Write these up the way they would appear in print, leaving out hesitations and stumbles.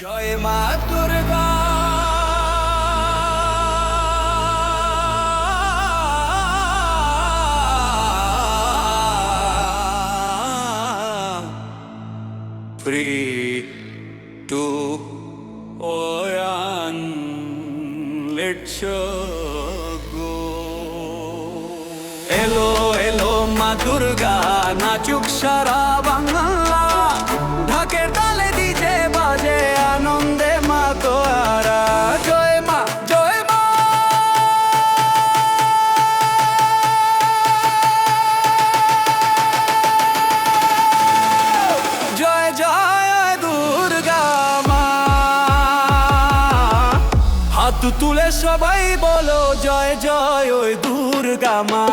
জয় মা Durga. Three, two, one, let's go. এলো এলো মা দুর্গা, নাচুক সারা বাংলা। ঢাকের তালে ডিজে বাজে, আনন্দে মা তোরা। জয় মা জয় মা। জয় জয় দুর্গা মা। হাত তুলে সবাই বলো জয় জয় ওই দুর্গা মা।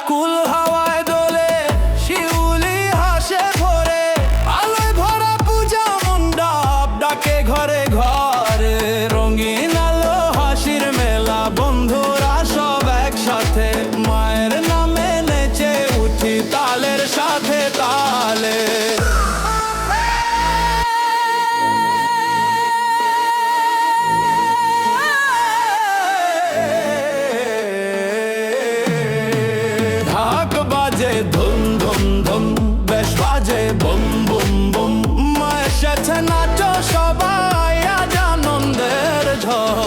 স্কুল হাওয়ায় দোলে, শিউলি হাসে ভরে, আলোয় ভরা পূজা মণ্ডপ ডাকে ঘরে ঘরে। রঙিন আলো হাসির মেলা, বন্ধুরা সব একসাথে, মায়ের নামে নেচে উঠি তালের সাথে তালে। ধুম ধুম ধুম বেশ বাজে বুম বুম বুম, মায়ের সাথে নাচো সবাই, আজ আনন্দের ঝড়।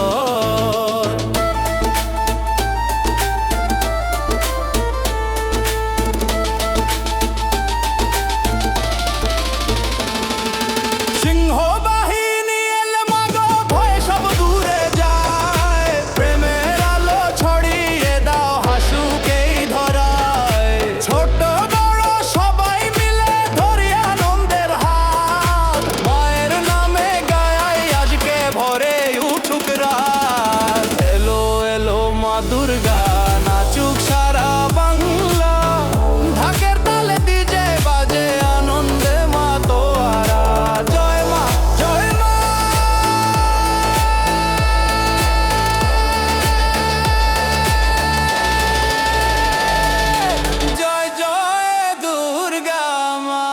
সিংহ বাহিনী এলে মাগো, ভয় সব দূরে যায়, প্রেমের আলো ছড়িয়ে দাও হাসুকেই ধরায়। ছোট বড় সবাই মিলে ধরি আনন্দের হাত, মায়ের নামে গায় আজকে ভরে উঠুক রাত। এলো এলো মা দুর্গা, নাচুক সারা বাংলা। ঢাকের তালে ডিজে বাজে, আনন্দে মা তোরা। জয় মা জয় মা। জয় জয় দুর্গা মা।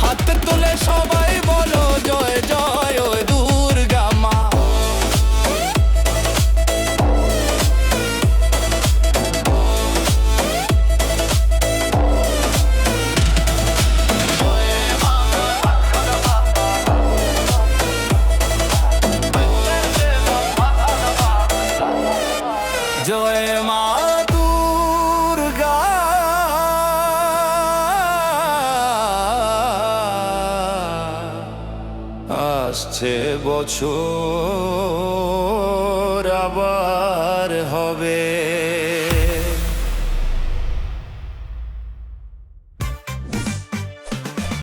হাত তুলে সবাই বলো জয় জয় ওই দুর্গা মা। জয় মা দুর্গা। আসছে বছর আবার হবে।